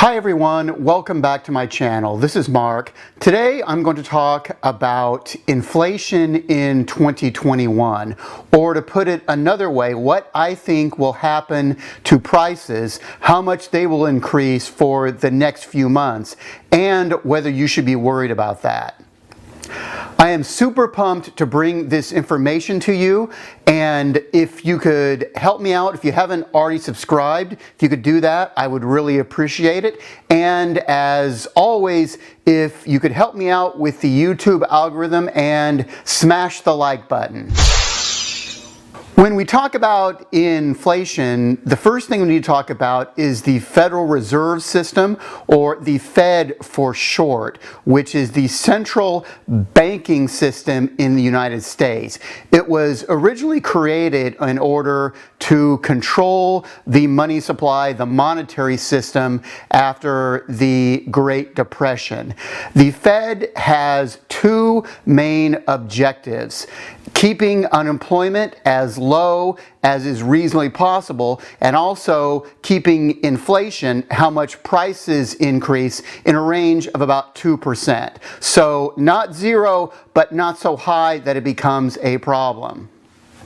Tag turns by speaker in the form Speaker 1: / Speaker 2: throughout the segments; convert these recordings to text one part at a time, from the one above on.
Speaker 1: Hi everyone, welcome back to my channel. This is Mark. Today I'm going to talk about inflation in 2021, or to put it another way, what I think will happen to prices, how much they will increase for the next few months, and whether you should be worried about that. I am super pumped to bring this information to you, and if you could help me out, if you haven't already subscribed, if you could do that, I would really appreciate it. And as always, if you could help me out with the YouTube algorithm and smash the like button. When we talk about inflation, the first thing we need to talk about is the Federal Reserve System, or the Fed for short, which is the central banking system in the United States. It was originally created in order to control the money supply, the monetary system, after the Great Depression. The Fed has two main objectives: keeping unemployment as low as is reasonably possible, and also keeping inflation, how much prices increase, in a range of about 2%. So not zero, but not so high that it becomes a problem.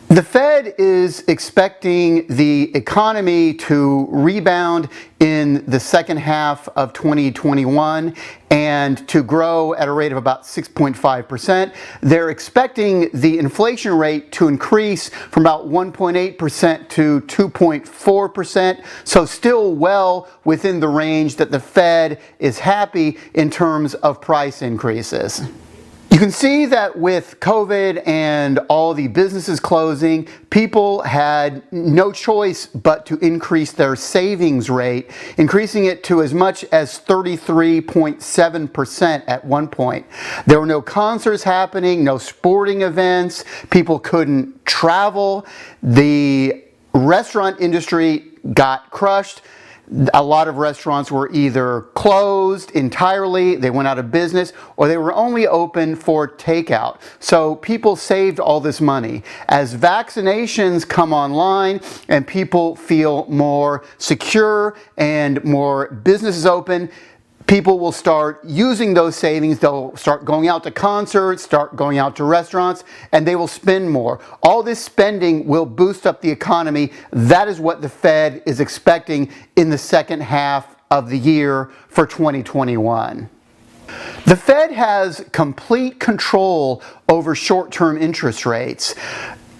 Speaker 1: The Fed is expecting the economy to rebound in the second half of 2021 and to grow at a rate of about 6.5%. They're expecting the inflation rate to increase from about 1.8% to 2.4%, so still well within the range that the Fed is happy in terms of price increases. You can see that with COVID and all the businesses closing, people had no choice but to increase their savings rate, increasing it to as much as 33.7% at one point. There were no concerts happening, no sporting events, people couldn't travel, the restaurant industry got crushed. A lot of restaurants were either closed entirely, they went out of business, or they were only open for takeout. So people saved all this money. As vaccinations come online and people feel more secure and more businesses open, people will start using those savings. They'll start going out to concerts, start going out to restaurants, and they will spend more. All this spending will boost up the economy. That is what the Fed is expecting in the second half of the year for 2021. The Fed has complete control over short-term interest rates.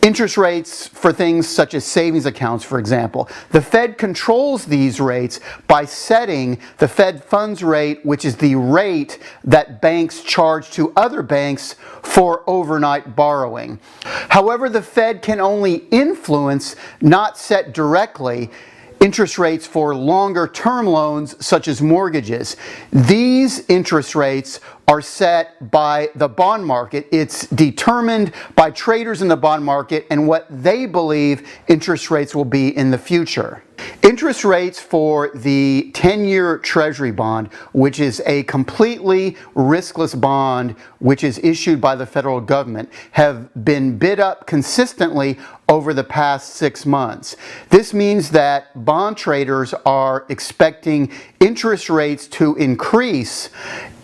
Speaker 1: Interest rates for things such as savings accounts, for example. The Fed controls these rates by setting the Fed funds rate, which is the rate that banks charge to other banks for overnight borrowing. However, the Fed can only influence, not set directly, interest rates for longer term loans such as mortgages. These interest rates are set by the bond market. It's determined by traders in the bond market and what they believe interest rates will be in the future. Interest rates for the 10-year Treasury bond, which is a completely riskless bond which is issued by the federal government, have been bid up consistently over the past 6 months. This means that bond traders are expecting interest rates to increase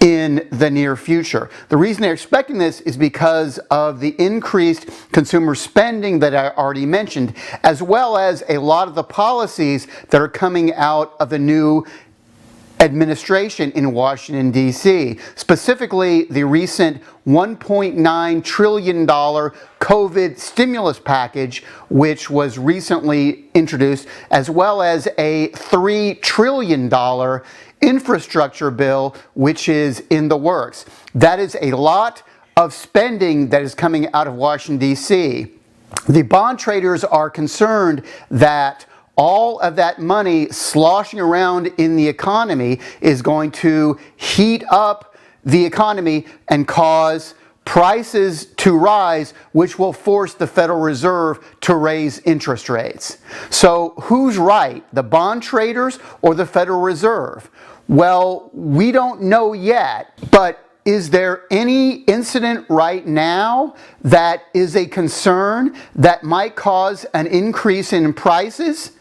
Speaker 1: in the near future. The reason they're expecting this is because of the increased consumer spending that I already mentioned, as well as a lot of the policies that are coming out of the new administration in Washington, D.C., specifically the recent $1.9 trillion COVID stimulus package, which was recently introduced, as well as a $3 trillion infrastructure bill, which is in the works. That is a lot of spending that is coming out of Washington, D.C. The bond traders are concerned that all of that money sloshing around in the economy is going to heat up the economy and cause prices to rise, which will force the Federal Reserve to raise interest rates. So who's right, the bond traders or the Federal Reserve? Well, we don't know yet, but is there any incident right now that is a concern that might cause an increase in prices?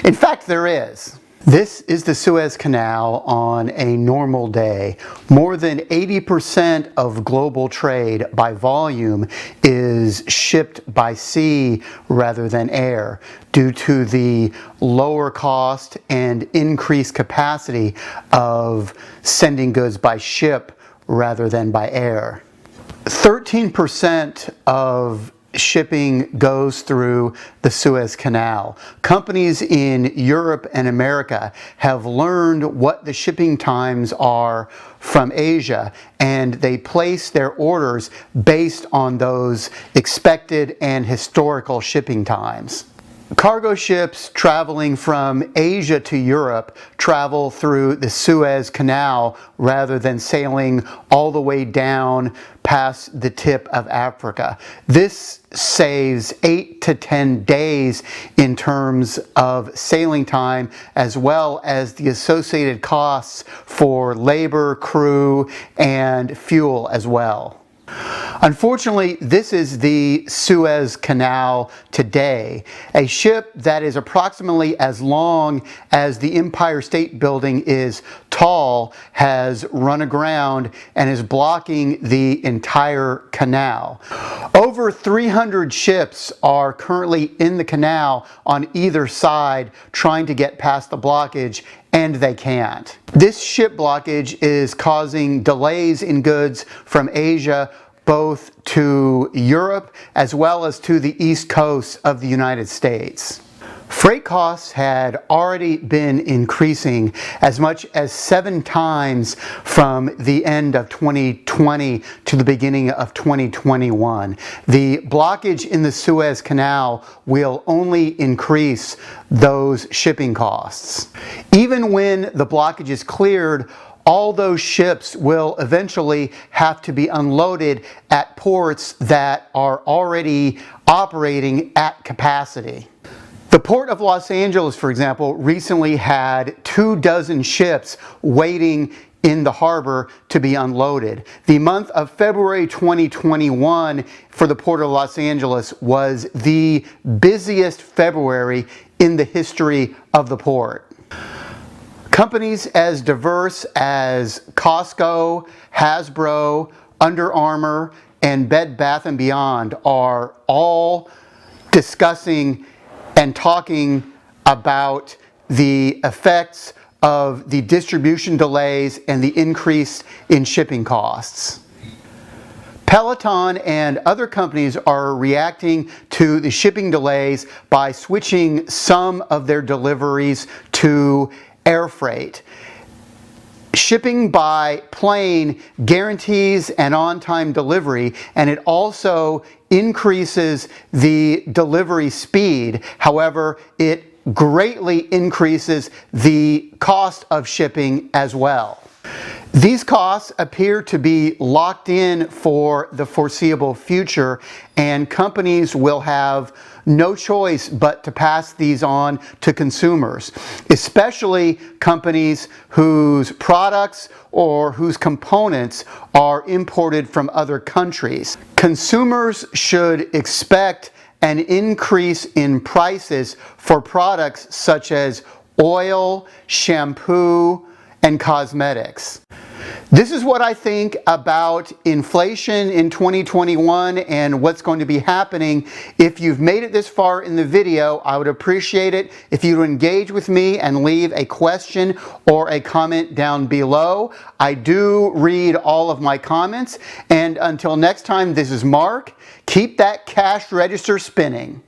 Speaker 1: In fact, there is. This is the Suez Canal on a normal day. More than 80% of global trade by volume is shipped by sea rather than air due to the lower cost and increased capacity of sending goods by ship rather than by air. 13% of shipping goes through the Suez Canal. Companies in Europe and America have learned what the shipping times are from Asia, and they place their orders based on those expected and historical shipping times. Cargo ships traveling from Asia to Europe travel through the Suez Canal rather than sailing all the way down past the tip of Africa. This saves 8 to 10 days in terms of sailing time, as well as the associated costs for labor, crew, and fuel as well. Unfortunately, this is the Suez Canal today. A ship that is approximately as long as the Empire State Building is tall has run aground and is blocking the entire canal. Over 300 ships are currently in the canal on either side trying to get past the blockage, and they can't. This ship blockage is causing delays in goods from Asia both to Europe as well as to the East Coast of the United States. Freight costs had already been increasing as much as 7 times from the end of 2020 to the beginning of 2021. The blockage in the Suez Canal will only increase those shipping costs. Even when the blockage is cleared, all those ships will eventually have to be unloaded at ports that are already operating at capacity. The Port of Los Angeles, for example, recently had 24 ships waiting in the harbor to be unloaded. The month of February 2021 for the Port of Los Angeles was the busiest February in the history of the port. Companies as diverse as Costco, Hasbro, Under Armour, and Bed Bath & Beyond are all discussing and talking about the effects of the distribution delays and the increase in shipping costs. Peloton and other companies are reacting to the shipping delays by switching some of their deliveries to air freight. Shipping by plane guarantees an on-time delivery, and it also increases the delivery speed. However, it greatly increases the cost of shipping as well. These costs appear to be locked in for the foreseeable future, and companies will have no choice but to pass these on to consumers, especially companies whose products or whose components are imported from other countries. Consumers should expect an increase in prices for products such as oil, shampoo, and cosmetics. This is what I think about inflation in 2021 and what's going to be happening. If you've made it this far in the video, I would appreciate it if you would engage with me and leave a question or a comment down below. I do read all of my comments, and until next time, this is Mark. Keep that cash register spinning.